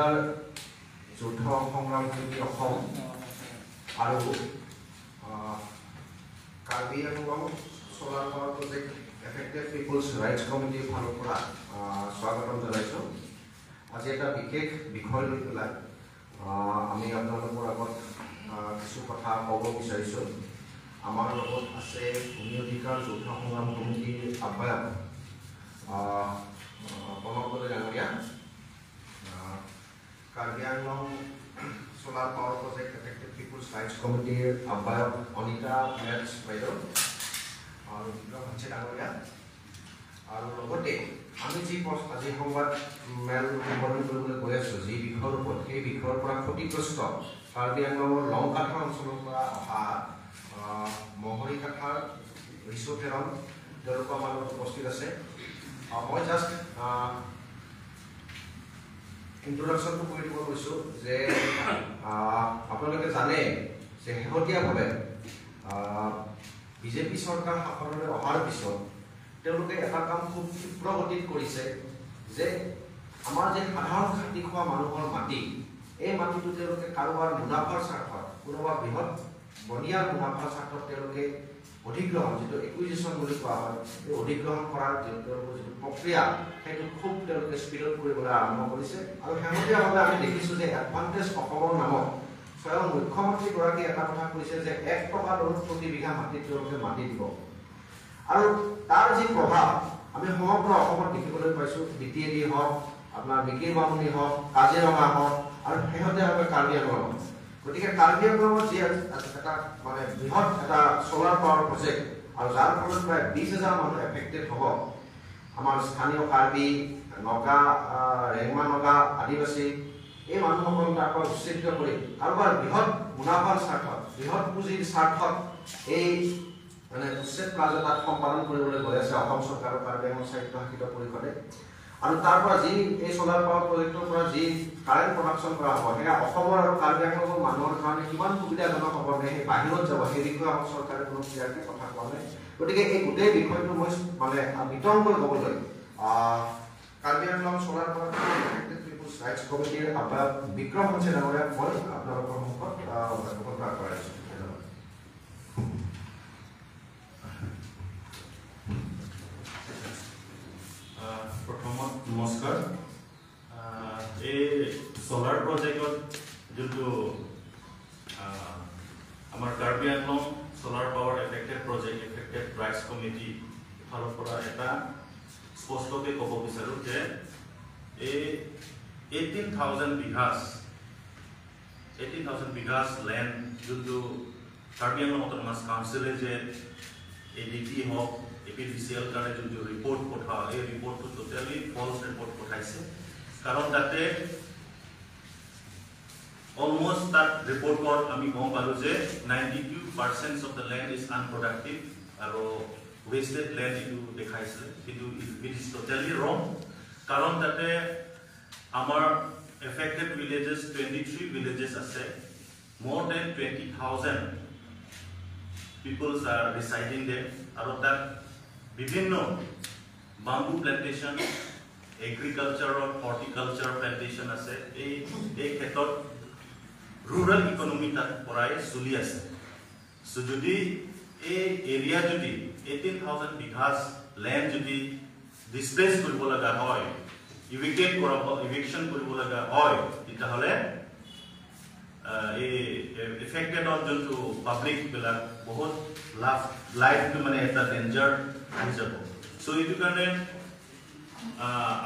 অধিকাৰ যুদ্ধ সংগ্ৰাম সমিতি অসম আৰু Karbi Anglong solar power project affected people's rights কমিটিৰ ফালৰ পৰা স্বাগতম জনাইছোঁ। আজি এটা বিশেষ বিষয় লৈ পেলাই আমি আপোনালোকৰ আগত কিছু কথা ক'ব বিচাৰিছোঁ। আমাৰ লগত আছে ভূমি অধিকাৰ যৌথ সংগ্ৰাম সমিতিৰ আহ্বায়ক প্ৰণৱ ডাঙৰীয়া, Karbi Anglong solar power project affected people's rights কমিটিৰ আহ্বায়ক অনিতা মেটছ বাইদেউ আৰু বিক্ৰমঞ্চী ডাঙৰীয়া, আৰু লগতে আমি যি আজি সংবাদ মেল সম্বোধন কৰিবলৈ গৈ আছোঁ যি বিষয়ৰ ওপৰত, সেই বিষয়ৰ পৰা ক্ষতিগ্ৰস্ত কাৰ্বি আংলঙৰ লংকাঠাৰ অঞ্চলৰ পৰা অহা মহৰীকাঠাৰ ৰিচুফেৰন তেওঁলোকৰ মাজত উপস্থিত আছে। মই জাষ্ট ইন্ট্ৰডাকশ্যনটো কৰি দিব কৈছোঁ যে আপোনালোকে জানে যে শেহতীয়াভাৱে বিজেপি চৰকাৰ শাসনলৈ অহাৰ পিছত তেওঁলোকে এটা কাম খুব ক্ষীপ্ৰ গতিত কৰিছে যে আমাৰ যে সাধাৰণ খাটি খোৱা মানুহৰ মাটি, এই মাটিটো তেওঁলোকে কাৰোবাৰ মুনাফাৰ স্বাৰ্থত, কোনোবা বৃহৎ বনিয়াৰ মুনাফাৰ স্বাৰ্থত তেওঁলোকে অধিগ্ৰহণ, যিটো একুইজিশ্যন বুলি কোৱা হয়, এই অধিগ্ৰহণ কৰাৰ তেওঁলোকৰ যিটো প্ৰক্ৰিয়া সেইটো খুব তেওঁলোকে স্পীডত কৰিবলৈ আৰম্ভ কৰিছে। আৰু শেহতীয়াভাৱে আমি দেখিছোঁ যে এডভান্টেজ অসমৰ নামত স্বয়ং মুখ্যমন্ত্ৰীগৰাকীয়ে এটা কথা কৈছে যে 1 টকা দৰত প্ৰতি বিঘা মাটিত তেওঁলোকে মাটি দিব। আৰু তাৰ যি প্ৰভাৱ আমি সমগ্ৰ অসমত দেখিবলৈ পাইছোঁ, বিটিএডি হওক, আপোনাৰ মিকিৰ বামুণী হওক, কাজিৰঙা হওক, আৰু শেহতীয়াভাৱে কাৰ্বি আংলং। গতিকে কাৰ্বি আংলঙত যি এটা মানে বৃহৎ এটা সোলাৰ পাৱাৰ প্ৰজেক্ট, আৰু যাৰ ফলত প্ৰায় 20,000 মানুহ এফেক্টেড হ'ব। আমাৰ স্থানীয় কাৰ্বি, নগা, ৰেংমা নগা, আদিবাসী, এই মানুহসকল তাৰ পৰা উচ্ছেদিত কৰি কাৰোবাৰ বৃহৎ মুনাফাৰ স্বাৰ্থত, বৃহৎ পুঁজিৰ স্বাৰ্থত এই মানে উচ্ছেদ কাৰ্য তাত সম্পাদন কৰিবলৈ গৈ আছে অসম চৰকাৰ আৰু কাৰ্বি আংলং স্বায়ত্তশাসিত পৰিষদে। আৰু তাৰ পৰা যি এই সোলাৰ পাৱাৰ প্ৰজেক্টৰ পৰা যি কাৰেণ্ট প্ৰডাকশ্যন কৰা হ'ব, সেয়া অসমৰ আৰু কাৰ্বি আংলঙৰ মানুহৰ কাৰণে কিমান সুবিধাজনক হ'ব নে সেই বাহিৰত যাব, সেই বিষয়ে আমাৰ চৰকাৰে কোনো ক্লিয়াৰকৈ কথা কোৱা নাই। গতিকে এই গোটেই বিষয়টো মই মানে বিতংকৈ ক'বলৈ Karbi Anglong solar power affected people's rights কমিটিৰ আহ্বায়ক বিক্ৰমঞ্চী ডাঙৰীয়াক মই আপোনালোকৰ সন্মুখত বক্তব্য আগবঢ়াইছোঁ। ধন্যবাদ। প্ৰথমত নমস্কাৰ। এই সোলাৰ প্ৰজেক্টত যোনটো আমাৰ Karbi Anglong solar power affected project affected rights committee ফালৰ পৰা এটা স্পষ্টকৈ ক'ব বিচাৰোঁ যে এই 18,000 বিঘাছ লেণ্ড যোনটো কাৰ্বি আংলং অট'নমাছ কাউন্সিলে যে ADP হওক, APDCL কাৰণে যোনটো ৰিপৰ্ট পঠোৱা, এই ৰিপৰ্টটো টোটেলি ফলছ ৰিপৰ্ট পঠাইছে। কাৰণ তাতে অলমষ্ট তাত ৰিপৰ্টত আমি গম পালোঁ যে 92% অফ দ্য লেণ্ড ইজ আনপ্ৰডাক্টিভ আৰু ৱেষ্টেড লেণ্ড এইটো দেখাইছে। কিন্তু ইট ইজ টোটেলি ৰং। কাৰণ তাতে আমাৰ এফেক্টেড ভিলেজেছ 23 ভিলেজেছ আছে। more than 20,000 peoples are residing there, আৰু তাত বিভিন্ন বাম্বু প্লেণ্টেশ্যন, এগ্ৰিকালচাৰৰ, হৰ্টিকালচাৰ প্লেণ্টেশ্যন আছে। এই ক্ষেত্ৰত ৰুৰেল ইকনমি তাত পৰাই চলি আছে। চ' যদি এই এৰিয়া যদি 18,000 বিঘাছ লেণ্ড যদি ডিছপ্লেচ কৰিব লগা হয়, ইভিকশ্যন কৰিব লগা হয়, তেতিয়াহ'লে এই এফেক্টেডৰ যোনটো পাব্লিকবিলাক বহুত লাইফটো মানে এটা ডেঞ্জাৰ আহি যাব। চ' এইটো কাৰণে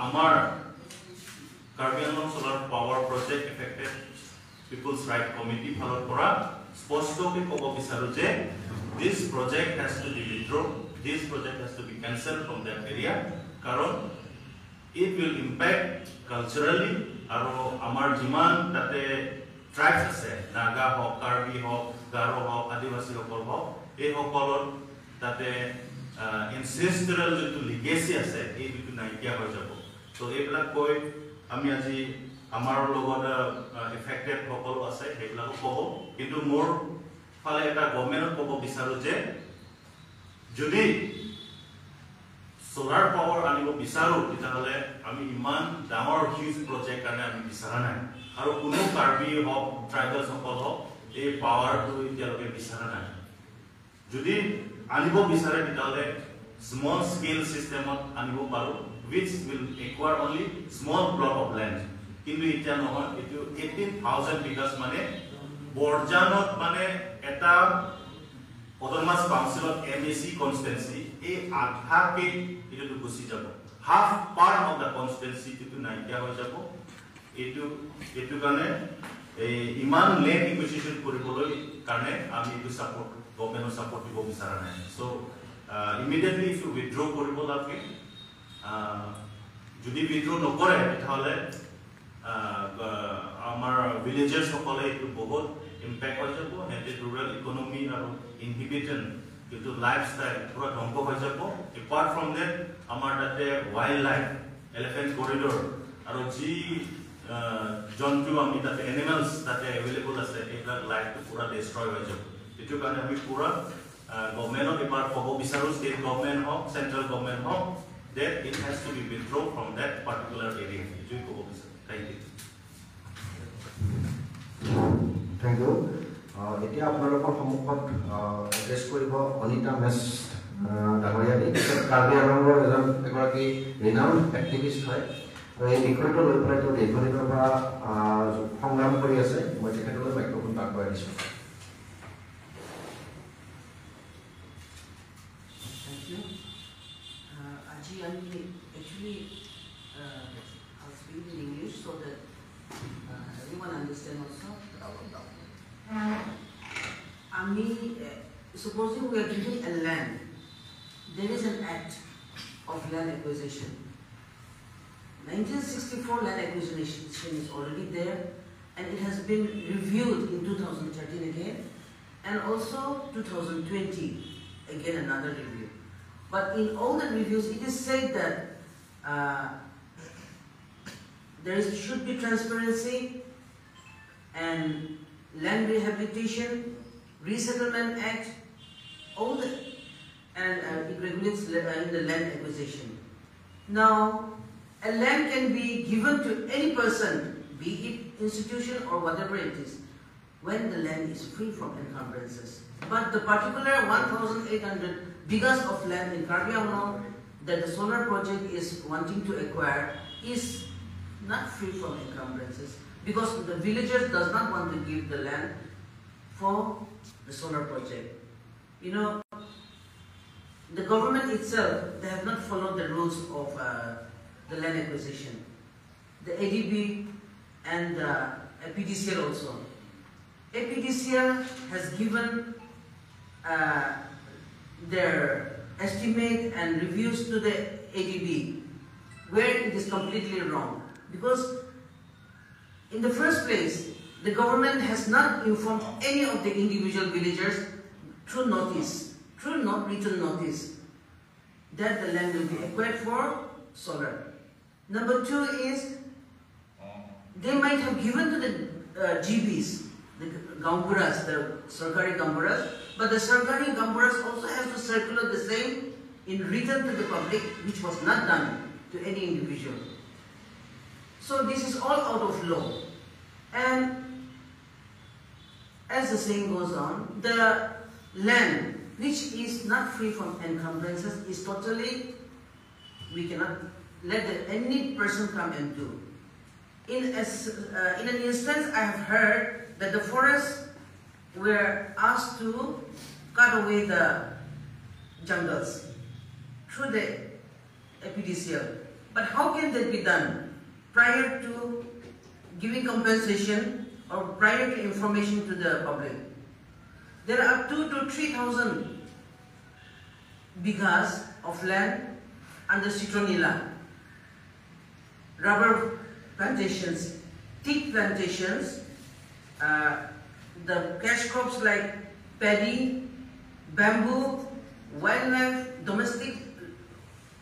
আমাৰ Karbi Anglong solar power project affected peoples right committee ফালৰ পৰা স্পষ্টকৈ ক'ব বিচাৰোঁ যে this project has to be withdrawn, this project has to be cancel from that area. কাৰণ it will impact culturally, আৰু আমাৰ যিমান তাতে ট্ৰাইবছ আছে, নাগা হওক, কাৰ্বি হওক, গাৰো হওক, আদিবাসীসকল হওক, এইসকলৰ তাতে এনচেষ্ট্ৰেল যোনটো লিগেচি আছে এইটো নাইকিয়া হৈ যাব। ত' এইবিলাক কৈ আমি আজি আমাৰ লগত এফেক্টেড সকলো আছে সেইবিলাকো ক'ব। কিন্তু মোৰ ফালে এটা গভৰ্ণমেণ্টত ক'ব বিচাৰোঁ যে যদি সোলাৰ পাৱাৰ আনিব বিচাৰো তেতিয়াহ'লে আমি ইমান ডাঙৰ হিউজ প্ৰজেক্ট কাৰণে আমি বিচৰা নাই আৰু কোনো কাৰ্বি হওক ট্ৰাইবেল সকল হওক এই পাৱাৰটো এতিয়ালৈকে বিচৰা নাই যদি আনিব বিচাৰে তেতিয়াহ'লে স্মল স্কেল চিষ্টেমত আনিব পাৰোঁ which will acquire only small block of land কিন্তু এতিয়া নহয় এইটো 18,000 বিঘাস মানে বৰজানত মানে এটা অট'নমাছ কাউন্সিলত MAC কনষ্টিটুৱেন্সি এই আধাকে এইটো গুচি যাব হাফ পাৰ্ট অফ দা কনষ্টিটুৱেন্সি এইটো নাইকিয়া হৈ যাব এইটো কাৰণে এই ইমান লেণ্ড ইকুইজিশ্যন কৰিবলৈ কাৰণে আমি এইটো সাপোৰ্ট গভৰ্ণমেণ্টৰ সাপোৰ্ট দিব বিচৰা নাই so immediately if you withdraw কৰিব লাগে যদি উইথড্ৰ নকৰে তেতিয়াহ'লে আমাৰ ভিলেজাৰ্ছ সকলে এইটো বহুত ইম্পেক্ট হৈ যাব সিহঁতে ৰুৰেল ইকনমি আৰু ইনহিবিটেণ্ট কিন্তু লাইফষ্টাইল পুৰা ধ্বংস হৈ যাব এপাৰ্ট ফ্ৰম ডেট আমাৰ তাতে ৱাইল্ড লাইফ এলিফেণ্ট কৰিডৰ আৰু যি জন্তু আমি তাতে এনিমেলছ তাতে এভেইলেবল আছে এইবিলাক লাইফটো পুৰা ডিষ্ট্ৰয় হৈ যাব এইটো কাৰণে আমি পুৰা গভৰ্ণমেণ্টক এবাৰ ক'ব বিচাৰোঁ ষ্টেট গভৰ্ণমেণ্ট হওক চেণ্ট্ৰেল গভৰ্ণমেণ্ট হওক that it has to be withdrawn from that particular area. Thank you. Thank you. এতিয়া আপোনালোকৰ সন্মুখত এড্ৰেছ কৰিব অনিতা মেছ ডাঙৰীয়ানী কাৰ্বি আংলঙৰ এগৰাকী ৰিনাউণ্ড এক্টিভিষ্ট হয় আৰু এই বিষয়টো লৈ পেলাই তেওঁ দীৰ্ঘদিনৰ পৰা সংগ্ৰাম কৰি আছে মই তেখেতলৈ মাইক্ৰফোন আগবঢ়াই দিছোঁ Actually, I'll speak in English so that everyone understands also. Supposing we are giving a land, there is an act of land acquisition. 1964 land acquisition is already there, and it has been reviewed in 2013 again, and also 2020 again another review. But in all the reviews, it is said that should be transparency and land rehabilitation, resettlement act, all the and it regulates the land acquisition. Now, a land can be given to any person, be it institution or whatever it is, when the land is free from encumbrances. But the particular 1,800 bigas of land in Karbi Anglong that the solar project is wanting to acquire is not free from encumbrances because the villagers does not want to give the land for the solar project. You know, the government itself, they have not followed the rules of the land acquisition. The ADB and the APDCL also. APDCL has given their estimate and reviews to the ADB where it is completely wrong because in the first place the government has not informed any of the individual villagers through not written notice that the land will be acquired for solar. Number two is they might have given to the GBs, the Gamburas, the Sarkari Gamburas, but the Sarkari Gamburas also have to circulate the same in written to the public, which was not done to any individual. So this is all out of law. And as the saying goes on, the land which is not free from encumbrances is totally, we cannot let any person come and do. In an instance, I have heard that the forests were asked to cut away the jungles through the APDCL. But how can that be done prior to giving compensation or prior to information to the public? There are 2,000 to 3,000 bigas of land under citronella, rubber plantations, teak plantations, the cash crops like paddy, bamboo, wildlife, domestic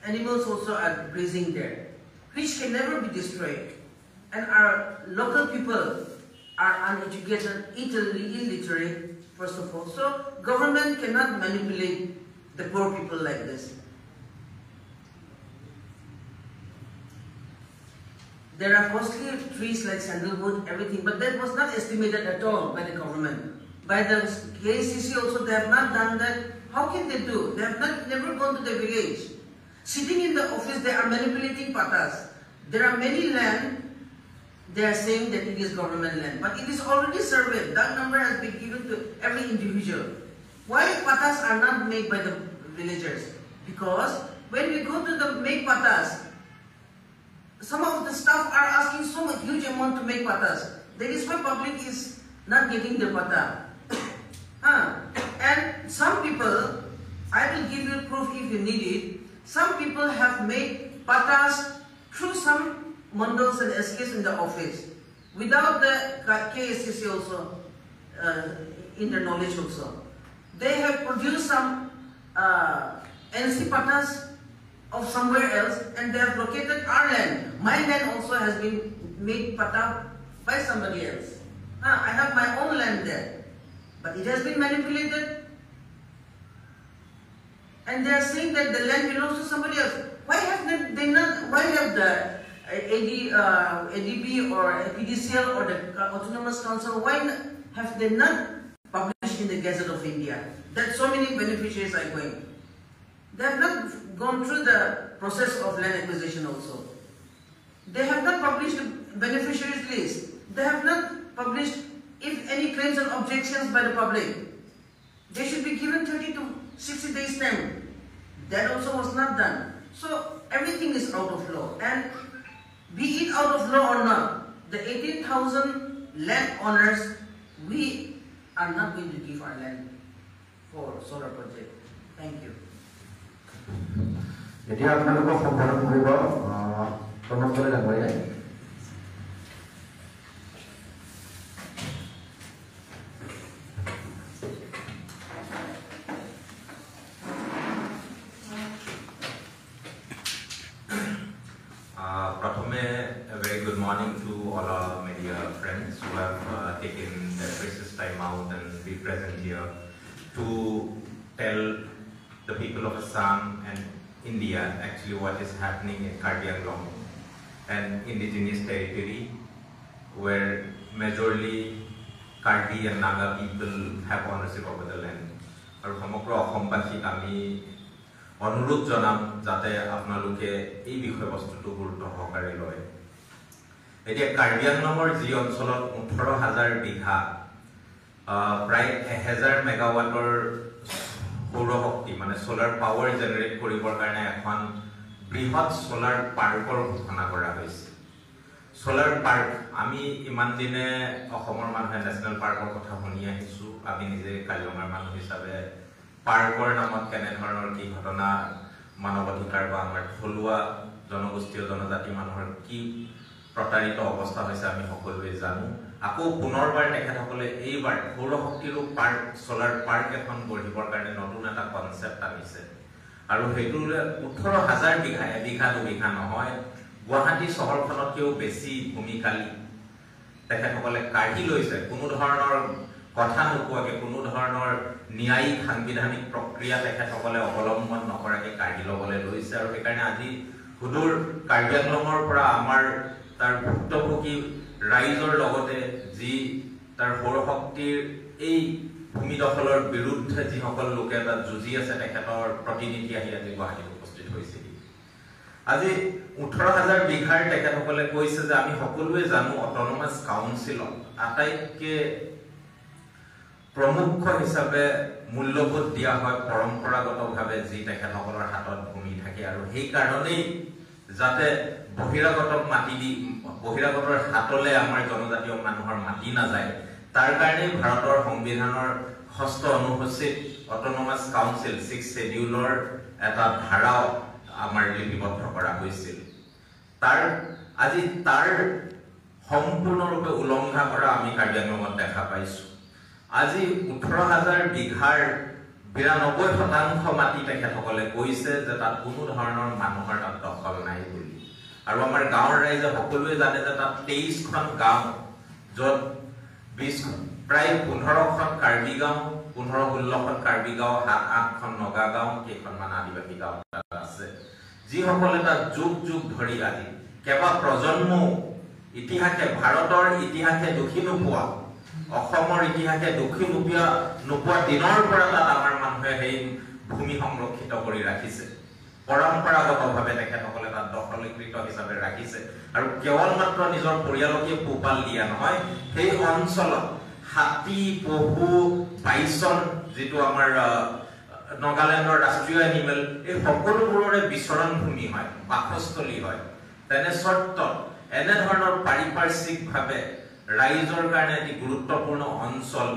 animals also are grazing there, which can never be destroyed. And our local people are uneducated, illiterate, first of all. So government cannot manipulate the poor people like this. There are costly trees like sandalwood, everything, but that was not estimated at all by the government. By the KCC also, they have not done that. How can they do? They have never gone to the village. Sitting in the office, they are manipulating patas. There are many land, they are saying that it is government land, but it is already surveyed. That number has been given to every individual. Why patas are not made by the villagers? Because when we go to the make patas, some of the staff are asking so much huge amount to make patas. That is why public is not getting the pata. And some people, I will give you proof if you need it, some people have made patas through some mandals and SKs in the office, without the KSCC also, in their knowledge also. They have produced some NC patas of somewhere else, and they have located our land. My land also has been made pata by somebody else. I have my own land there, but it has been manipulated. And they are saying that the land belongs to somebody else. Why have they not? Why have the ADB or PDCL or the Autonomous Council? Why have they not published in the Gazette of India that so many beneficiaries are going? They have not gone through the process of land acquisition also. They have not published the beneficiaries list. They have not published if any claims and objections by the public. They should be given 30 to 60 days time. That also was not done. So everything is out of law. And be it out of law or not, the 18,000 land owners, we are not going to give our land for solar project. Thank you. এতিয়া আপোনালোকক সম্বোধন কৰিব প্ৰণৱ দলে ডাঙৰীয়াই। A very good morning to all our media friends who have taken their precious time out and be present here to tell the people of Assam and India actually what is happening in Karbi Anglong, an indigenous territory where majorly Karbi and Naga people have ownership over the land. Aru সমগ্ৰ অসমবাসীক আমি অনুৰোধ জনাম যাতে আপোনালোকে এই বিষয়বস্তুটো গুৰুত্ব সহকাৰে লয়। এতিয়া কাৰ্বি আংলঙৰ যি অঞ্চলত 18,000 বিঘা প্ৰায় 1000 মেগাৱাটৰ সৌৰ শক্তি মানে সোলাৰ পাৱাৰ জেনেৰেট কৰিবৰ কাৰণে এখন বৃহৎ সোলাৰ পাৰ্কৰ ঘোষণা কৰা হৈছে। সোলাৰ পাৰ্ক আমি ইমান দিনে অসমৰ মানুহে নেশ্যনেল পাৰ্কৰ কথা শুনি আহিছো, আমি নিজে কাজিৰঙাৰ মানুহ হিচাপে পাৰ্কৰ নামত কেনে ধৰণৰ কি ঘটনা মানৱ অধিকাৰ বা আমাৰ থলুৱা জনগোষ্ঠীয় জনজাতি মানুহৰ কি প্ৰতাৰিত অৱস্থা হৈছে আমি সকলোৱে জানো। আকৌ পুনৰবাৰ তেখেতসকলে এইবাৰ সৌৰ শক্তিৰো পাৰ্ক সোলাৰ পাৰ্ক এখন গঢ়িবৰ কাৰণে নতুন এটা কনচেপ্ট আনিছে আৰু সেইটো 18,000 বিঘা, এবিঘা দুবিঘা নহয়, গুৱাহাটী চহৰখনতকৈও বেছি ভূমিকালী তেখেতসকলে কাঢ়ি লৈছে। কোনো ধৰণৰ কথা নোকোৱাকে, কোনো ধৰণৰ ন্যায়িক সাংবিধানিক প্ৰক্ৰিয়া তেখেতসকলে অৱলম্বন নকৰাকে কাঢ়ি ল'বলৈ লৈছে। আৰু সেইকাৰণে আজি সুদূৰ কাৰ্বি আংলঙৰ পৰা আমাৰ তাৰ ভুক্তভোগী ৰাইজৰ লগতে যি তাৰ সৌৰশক্তিৰ এই ভূমি দখলৰ বিৰুদ্ধে যিসকল লোকে তাত যুঁজি আছে তেখেতৰ প্ৰতিনিধি আহি আজি গুৱাহাটীত উপস্থিত হৈছিল। আজি 18,000 বিঘাৰ তেখেতসকলে কৈছে যে আমি সকলোৱে জানো অট'নমাছ কাউন্সিলত আটাইতকৈ প্ৰমুখ হিচাপে মূল্যবোধ দিয়া হয় পৰম্পৰাগতভাৱে যি তেখেতসকলৰ হাতত ভূমি থাকে, আৰু সেইকাৰণেই যাতে বহিৰাগতৰ হাতলৈ আমাৰ জনজাতীয় মানুহৰ মাটি নাযায়, তাৰ কাৰণেই ভাৰতৰ সংবিধানৰ 6ষ্ঠ অনুসূচীত অট'নমাছ কাউন্সিল 6 শেডিউলৰ এটা ধাৰা আমাৰ লিপিবদ্ধ কৰা হৈছিল। আজি তাৰ সম্পূৰ্ণৰূপে উলংঘা কৰা আমি কাৰ্বি আংলঙত দেখা পাইছো। আজি 18,000 বিঘাৰ 92% মাটি তেখেতসকলে কৈছে যে তাত কোনো ধৰণৰ মানুহৰ তাত দখল নাই বুলি। আৰু আমাৰ গাঁৱৰ ৰাইজে সকলোৱে জানে যে তাত 23খন গাঁও, য'ত প্ৰায় 15খন কাৰ্বি গাঁও, 15-16খন কাৰ্বি গাঁও, 7-8খন নগা গাঁও, কেইখনমান আদিবাসী গাঁও আছে, যিসকলে তাত যুগ যুগ ধৰি আজি কেইবা প্ৰজন্মও ইতিহাসে ভাৰতৰ ইতিহাসে দুখী নোপোৱা অসমৰ ইতিহাসে দুখী নোপোৱা দিনৰ পৰা তাত আমাৰ মানুহে সেই ভূমি সংৰক্ষিত কৰি ৰাখিছে পৰম্পৰাগতভাৱে তেখেতসকলে তাত দখলীকৃত হিচাপে ৰাখিছে আৰু কেৱল মাত্ৰ নিজৰ পৰিয়ালকে পোহপাল দিয়া নহয় সেই অঞ্চলত হাতী পহু বাইছন যেটো আমাৰ নাগালেণ্ডৰ ৰাষ্ট্ৰীয় এনিমেল এই সকলোবোৰৰে বিচৰণ ভূমি হয় বাসস্থলী হয় তেনে চৰ্তত এনে ধৰণৰ পাৰিপাৰ্শ্বিকভাৱে ৰাইজৰ কাৰণে এটি গুৰুত্বপূৰ্ণ অঞ্চল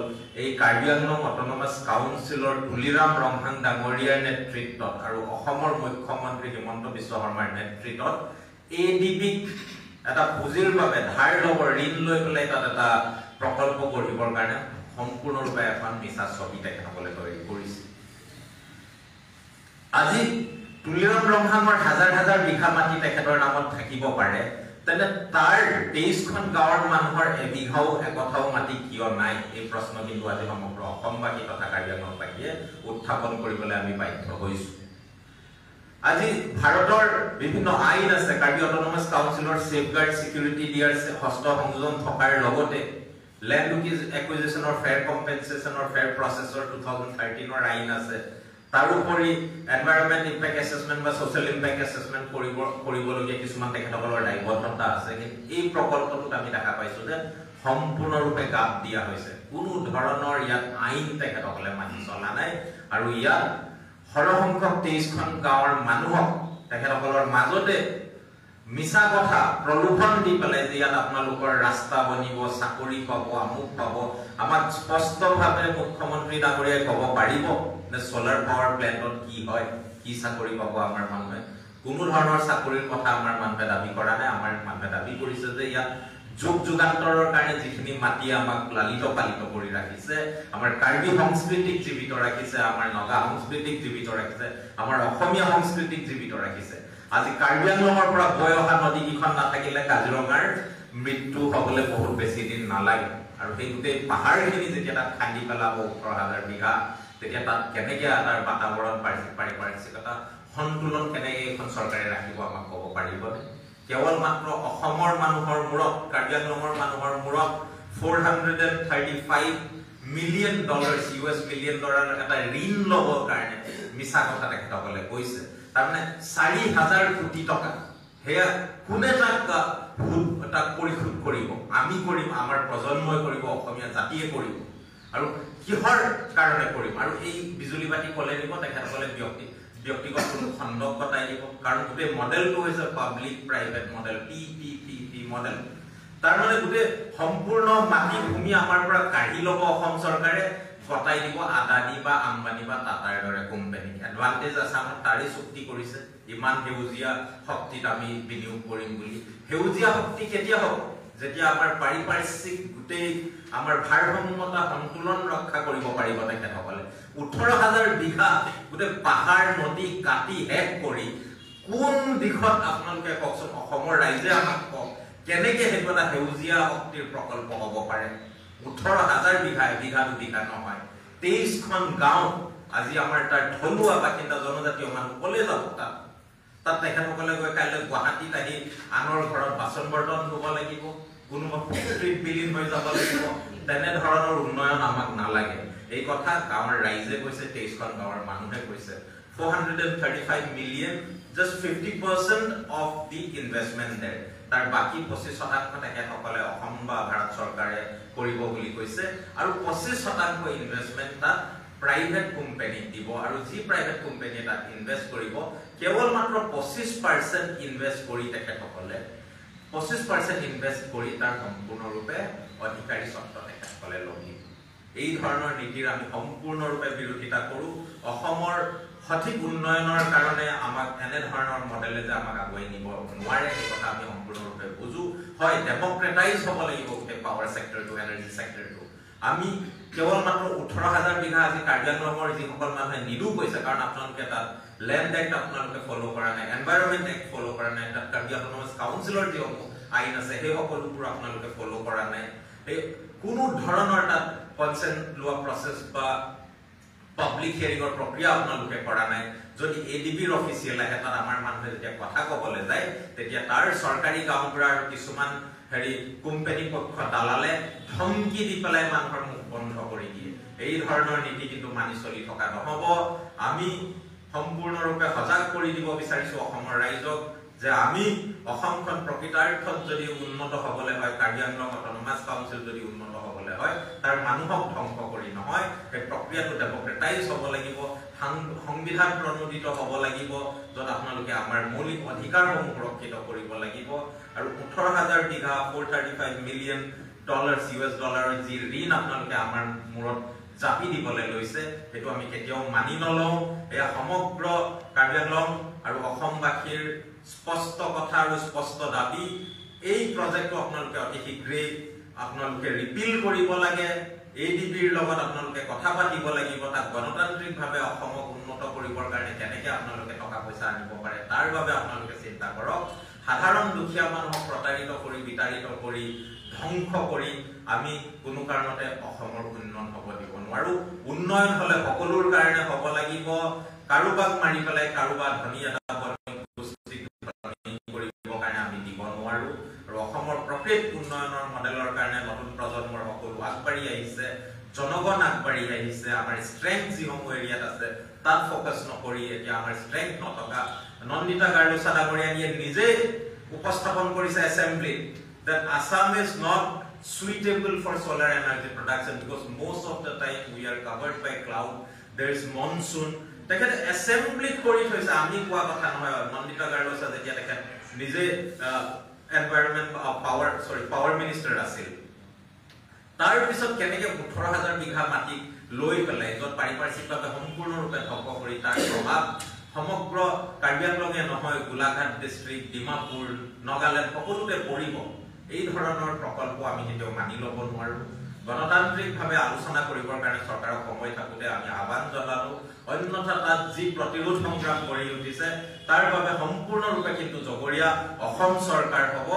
এই কাৰ্বি আংলং অটোনমাস কাউন্সিলৰ তুলিৰাম ৰংহাং ডাঙৰীয়াৰ নেতৃত্বত আৰু অসমৰ মুখ্যমন্ত্ৰী হিমন্ত বিশ্ব শৰ্মাৰ নেতৃত্বত এডিবি এটা পুঁজিৰ বাবে ধাৰ ল'ব ঋণ লৈ পেলাই তাত এটা প্ৰকল্প কৰিবৰ কাৰণে সম্পূৰ্ণৰূপে এখন মিছা ছবি তেখেতসকলে তৈয়াৰ কৰিছে আজি তুলিৰাম ৰংহাঙৰ হাজাৰ হাজাৰ বিঘা মাটি তেখেতৰ নামত থাকিব পাৰে তেনে তাৰ 23খন গাঁৱৰ মানুহৰ এবিঘাও একথাও মাটি কিয় নাই এই প্ৰশ্ন কিন্তু আজি সমগ্ৰ অসমবাসী তথা কাৰ্বি আংলংবাসীয়ে উত্থাপন কৰিবলৈ আমি বাধ্য হৈছো আজি ভাৰতৰ বিভিন্ন আইন আছে কাৰ্বি অটোনমাস কাউন্সিলৰ সেফগাৰ্ড সিকিউৰিটি দিয়াৰ হস্ত সংযোজন থকাৰ লগতে ল্যান্ড একুইজিশনৰ ফেয়াৰ কম্পেনসেশনৰ ফেয়াৰ প্ৰসেছৰ 2013ৰ আইন আছে তাৰোপৰি এনভাইৰনমেন্ট ইম্প্যাক্ট অ্যাসেসমেন্ট বা সোশ্যাল ইম্প্যাক্ট অ্যাসেসমেন্ট কৰিবলগীয়া কিছুমান তেখেতসকলৰ দায়বদ্ধতা আছে কিন্তু এই প্ৰকল্পটোত আমি দেখা পাইছো যে সম্পূৰ্ণৰূপে গাপ দিয়া হৈছে কোনো ধৰণৰ ইয়াত আইন তেখেতসকলে মানি চলা নাই আৰু ইয়াত হৰসংখ্যক 23খন গাঁৱৰ মানুহক তেখেতসকলৰ মাজতে মিছা কথা প্ৰলোভন দি পেলাই যে ইয়াত আপোনালোকৰ ৰাস্তা বনিব চাকৰি পাব আমুক পাব আমাক স্পষ্টভাৱে মুখ্যমন্ত্ৰী ডাঙৰীয়াই ক'ব পাৰিব যে সোলাৰ পাৱাৰ প্ল্যান্টত কি হয় কি চাকৰি পাব আমাৰ মানুহে কোনো ধৰণৰ চাকৰিৰ কথা আমাৰ মানুহে দাবী কৰা নাই আমাৰ মানুহে দাবী কৰিছে যে ইয়াত যুগ যুগান্তৰৰ কাৰণে যিখিনি মাটি আমাক লালিত পালিত কৰি ৰাখিছে আমাৰ কাৰ্বি সংস্কৃতিক জীৱিত ৰাখিছে আমাৰ নগা সংস্কৃতিক জীৱিত ৰাখিছে আমাৰ অসমীয়া সংস্কৃতিক জীৱিত ৰাখিছে আজি কাৰ্বি আংলঙৰ পৰা বৈ অহা নদী কিখন নাথাকিলে কাজিৰঙাৰ মৃত্যু হ'বলৈ বহুত বেছি দিন নালাগে আৰু সেই গোটেই পাহাৰখিনি যেতিয়া তাত খান্দি পেলাব 18000 বিঘা তেতিয়া তাত কেনেকৈ তাৰ বাতাবৰণ পাৰিপাৰ্শ্বিকতা সন্তুলন কেনেকৈ এখন চৰকাৰে ৰাখিব আমাক ক'ব পাৰিবনে কেৱল মাত্ৰ অসমৰ মানুহৰ মূৰত কাৰ্বি আংলঙৰ মানুহৰ মূৰত $435 মিলিয়ন US মিলিয়ন ডলাৰ এটা ঋণ ল'বৰ কাৰণে মিছা কথা তেখেতসকলে কৈছে তাৰমানে 4000 কোটি টকা হেয়া কোনে তাক পৰিশোধ কৰিব আমি কৰিম আমাৰ প্ৰজন্মই কৰিব অসমীয়া জাতিয়ে কৰিব আৰু কিহৰ কাৰণে কৰিম আৰু এই বিজুলী বাতি কলে দিব তেখেতসকলে ব্যক্তিগত কোনো খণ্ডক কটাই দিব কাৰণ গোটেই মডেলটো হৈছে public private model PPP model তাৰ মানে গোটেই সম্পূৰ্ণ মাটি ভূমি আমাৰ পৰা কাঢ়ি ল'ব অসম চৰকাৰে কটাই দিব আদানী বা আম্বানী বা টাটাৰ দৰে কোম্পানী এডভান্টেজ আছে আমাৰ তাৰে চুক্তি কৰিছে ইমান সেউজীয়া শক্তিত আমি বিনিয়োগ কৰিম বুলি সেউজীয়া শক্তি কেতিয়া হ'ব যেতিয়া আমাৰ পাৰিপাৰ্শ্বিক গোটেই আমাৰ ভাৰসাম্যতা সন্তুলন ৰক্ষা কৰিব পাৰিব তেখেতসকলে 18000 বিঘা গোটেই পাহাৰ নদী কাটি শেষ কৰি কোন দিশত আপোনালোকে কওকচোন অসমৰ ৰাইজে আমাক কওক কেনেকৈ সেইটো এটা সেউজীয়া শক্তিৰ প্ৰকল্প হ'ব পাৰে 18000 বিঘা বিঘা নহয় 23খন গাঁও আজি আমাৰ তাৰ থলুৱা বাসিন্দা জনজাতীয় মানুহ কলে যাব তাত তেখেতসকলে গৈ কাইলৈ গুৱাহাটীত আহি আনৰ ঘৰত বাচন বৰ্তন ধুব লাগিব কোনোবা ফেক্টৰীত বিলীন হৈ যাব লাগিব তেনে ধৰণৰ উন্নয়ন আমাক নালাগে এই কথা গাঁৱৰ ৰাইজে কৈছে 23খন গাঁৱৰ মানুহে কৈছে 435 million just 50% of the investment there তাৰ বাকি 25% তেখেতসকলে অসম বা ভাৰত চৰকাৰে কৰিব বুলি কৈছে আৰু 25% ইনভেষ্টমেন্ট তাত প্ৰাইভেট কোম্পানী দিব আৰু যি প্ৰাইভেট কোম্পানী তাত ইনভেষ্ট কৰিব কেৱল মাত্ৰ 25% ইনভেষ্ট কৰি তেখেতসকলে 25% ইনভেষ্ট কৰি তাৰ সম্পূৰ্ণৰূপে অধিকাৰী স্বত্ব তেখেতসকলে লয় এই ধৰণৰ নীতিৰ আমি সম্পূৰ্ণৰূপে বিৰোধিতা কৰো অসমৰ সঠিক উন্নয়নৰ কাৰণে আমাক এনে ধৰণৰ মডেলে যে আমাক আগুৱাই নিব নোৱাৰে এই কথা আমি সম্পূৰ্ণৰূপে বুজো হয় ডেমক্ৰেটাইজ হ'ব লাগিব গোটেই পাৱাৰ সেক্টৰটো এনাৰ্জি সেক্টৰটো আমি কেৱল মাত্ৰ 18000 বিঘা আজি কাৰ্বি আংলঙৰ যিসকল মানুহে নিদু কৈছে কাৰণ আপোনালোকে তাত ল্যান্ড এক্ট আপোনালোকে ফলো কৰা নাই এনভাইৰনমেন্ট এক্ট ফলো কৰা নাই তাত কাৰ্বি অটোনমাস কাউন্সিলৰ যি আইন আছে সেই সকলোবোৰ আপোনালোকে ফলো কৰা নাই এই কোনো ধৰণৰ তাত কনসেন্ট লোৱা প্ৰসেস বা পাব্লিক হিয়াৰিংৰ প্ৰক্ৰিয়া আপোনালোকে কৰা নাই যদি এডিবিৰ অফিচিয়েল আহে তাত আমাৰ মানুহে যেতিয়া কথা ক'বলৈ যায় তেতিয়া তাৰ চৰকাৰী গাঁওবুঢ়াৰ কিছুমান হেৰি কোম্পানী পক্ষ দালালে ধমকি দি পেলাই মানুহৰ মুখ বন্ধ কৰি দিয়ে এই ধৰণৰ নীতি কিন্তু মানি চলি থকা নহব আমি সম্পূৰ্ণৰূপে সজাগ কৰি দিব বিচাৰিছো অসমৰ ৰাইজক যে আমি অসমখন প্ৰকৃতাৰ্থত যদি উন্নত হ'বলৈ হয় কাৰ্বি আংলং অটোনমাস কাউন্সিল যদি উন্নত হ'বলৈ হয় তাৰ মানুহক ধ্বংস কৰি নহয় এই প্ৰক্ৰিয়াটো ডেমক্ৰেটাইজ হ'ব লাগিব সংবিধান প্ৰণোদিত হ'ব লাগিব য'ত আপোনালোকে আমাৰ মৌলিক অধিকাৰসমূহ সুৰক্ষিত কৰিব লাগিব আৰু 18,000 বিঘা $435 মিলিয়ন US ডলাৰৰ যি ঋণ আপোনালোকে আমাৰ মূৰত জাপি দিবলৈ লৈছে সেইটো আমি কেতিয়াও মানি নলওঁ এয়া সমগ্ৰ কাৰ্বি আংলং আৰু অসমবাসীৰ স্পষ্ট কথা আৰু স্পষ্ট দাবী এই প্ৰজেক্টটো আপোনালোকে অতি শীঘ্ৰেই আপোনালোকে ৰিপিল কৰিব লাগে এডিবিৰ লগত আপোনালোকে কথা পাতিব লাগিব তাক গণতান্ত্ৰিকভাৱে অসমক উন্নত কৰিবৰ কাৰণে কেনেকৈ আপোনালোকে টকা পইচা আনিব পাৰে তাৰ বাবে আপোনালোকে চিন্তা কৰক সাধাৰণ দুখীয়া মানুহক প্ৰতাৰিত কৰি বিতাৰিত কৰি ধ্বংস কৰি আমি কোনো কাৰণতে অসমৰ উন্নয়ন হ'ব দিব নোৱাৰো উন্নয়ন হলে সকলোৰ কাৰণে হ'ব লাগিব কাৰোবাক মাৰি পেলাই কাৰোবাক ধনী এটা প্ৰকৃত উন্নয়নৰ মডেলৰ কাৰণে নতুন প্ৰজন্মৰ সকলো আগবাঢ়ি আহিছে জনগণ আগবাঢ়ি আহিছে আমাৰ ষ্ট্ৰেংথ যিসমূহ এৰিয়াত আছে তাত ফ'কাছ নকৰি এতিয়া আমাৰ ষ্ট্ৰেংথ নথকা নন্দিতা গাৰ্লোচা ডাঙৰীয়ানীয়ে নিজে উপস্থাপন কৰিছে এছেম্বলিত that Assam is not suitable for solar energy production because most of the time we are covered by cloud there is monsoon তেখেতে এছেম্বলিত কৰি থৈছে আমি কোৱা কথা নহয় নন্দিতা গাৰ্লোচা যেতিয়া তেখেত নিজে environment power minister আছিল তাৰ পিছত কেনেকৈ 18,000 বিঘা মাটি লৈ পেলাই য'ত পাৰিপাৰ্শ্বিকভাৱে সম্পূৰ্ণৰূপে ধ্বংস কৰি তাৰ প্ৰভাৱ সমগ্ৰ কাৰ্বি আংলঙে নহয় গোলাঘাট ডিষ্ট্ৰিক্ট ডিমাপুৰ নগালেণ্ড সকলোতে পৰিব এই ধৰণৰ প্ৰকল্প আমি কেতিয়াও মানি ল'ব নোৱাৰো গণতান্ত্ৰিকভাৱে আলোচনা কৰিবৰ কাৰণে চৰকাৰক সময় থাকোতে আমি আহ্বান জনালো অন্যথা তাত যি প্ৰতিৰোধ সংগ্ৰাম কৰি উঠিছে তাৰ বাবে সম্পূৰ্ণৰূপে কিন্তু জগৰীয়া অসম চৰকাৰ হ'ব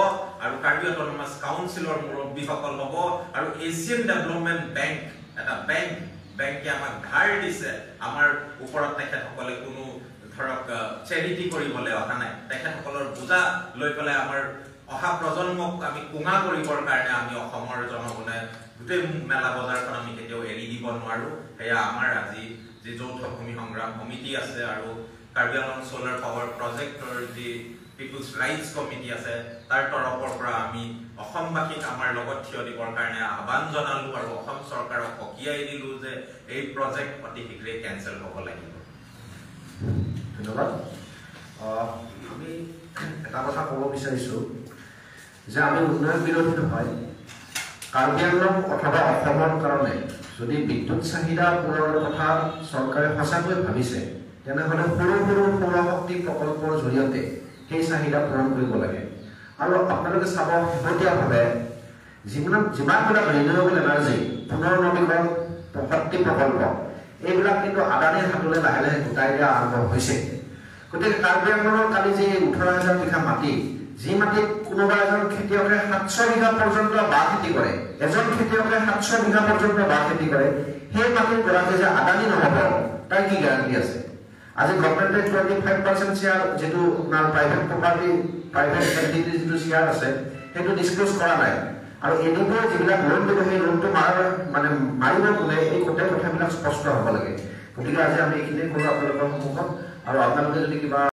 আৰু কাৰ্বি অটোনমাস কাউন্সিলৰ মুৰব্বীসকল হ'ব আৰু এছিয়ান ডেভেলপমেণ্ট বেংক এটা বেংকে আমাক ধাৰ দিছে আমাৰ ওপৰত তেখেতসকলে কোনো ধৰক চেৰিটি কৰিবলৈ অহা নাই তেখেতসকলৰ বোজা লৈ পেলাই আমাৰ অহা প্ৰজন্মক আমি কুঙা কৰিবৰ কাৰণে আমি অসমৰ জনগণে গোটেই মেলা বজাৰখন আমি কেতিয়াও এৰি দিব নোৱাৰো সেয়া আমাৰ আজি যি যৌথ ভূমি সংগ্ৰাম সমিতি আছে আৰু কাৰ্বি আংলং সোলাৰ পাৱাৰ প্ৰজেক্টৰ যি পিপলছ ৰাইটছ কমিটি আছে তাৰ তৰফৰ পৰা আমি অসমবাসীক আমাৰ লগত থিয় দিবৰ কাৰণে আহ্বান জনালো আৰু অসম চৰকাৰক সকীয়াই দিলো যে এই প্ৰজেক্ট অতি শীঘ্ৰেই কেনচেল হ'ব লাগিব ধন্যবাদ আমি এটা কথা ক'ব বিচাৰিছো যে আমি উন্নয়ন বিৰোধী নহয় কাৰ্বি আংলং অথবা অসমৰ কাৰণে যদি বিদ্যুৎ চাহিদা পূৰণৰ কথা চৰকাৰে সঁচাকৈ ভাবিছে তেনেহ'লে সৰু সৰু সৌৰশক্তি প্ৰকল্পৰ জৰিয়তে সেই চাহিদা পূৰণ কৰিব লাগে আৰু আপোনালোকে চাব শেহতীয়াভাৱে যিমানবিলাক ৰিনিউৱেবল এনাৰ্জি পুনৰ নৱীকৰণ শক্তি প্ৰকল্প এইবিলাক কিন্তু আদানীৰ হাতলৈ লাহে লাহে গোটাই দিয়া আৰম্ভ হৈছে গতিকে কাৰ্বি আংলঙৰ কালি যি 18,000 বিঘা মাটি যি মাটিত কোনোবা এজন খেতিয়কে 700 বিঘা পৰ্যন্ত বাঁহ খেতি কৰে এজন খেতিয়কে 700 বিঘা পৰ্যন্ত বাঁহ খেতি কৰে সেই মাটিৰ গৰাকী যে আদানী নহ'ব তাৰ কি গ্যাৰাণ্টি আছে আজি গভৰ্ণমেণ্টে 25% শ্বেয়াৰ যিটো আপোনাৰ প্ৰাইভেট প্ৰপাৰ্টি প্ৰাইভেট এণ্টিটি যিটো শ্বেয়াৰ আছে সেইটো ডিছক্ল'জ কৰা নাই আৰু এনেকুৱা যিবিলাক লোন দিব সেই লোনটো মাৰিব কোনে এই গোটেই কথাবিলাক স্পষ্ট হ'ব লাগে গতিকে আজি আমি এইখিনিয়ে কৰোঁ আপোনালোকৰ সন্মুখত আৰু আপোনালোকে যদি কিবা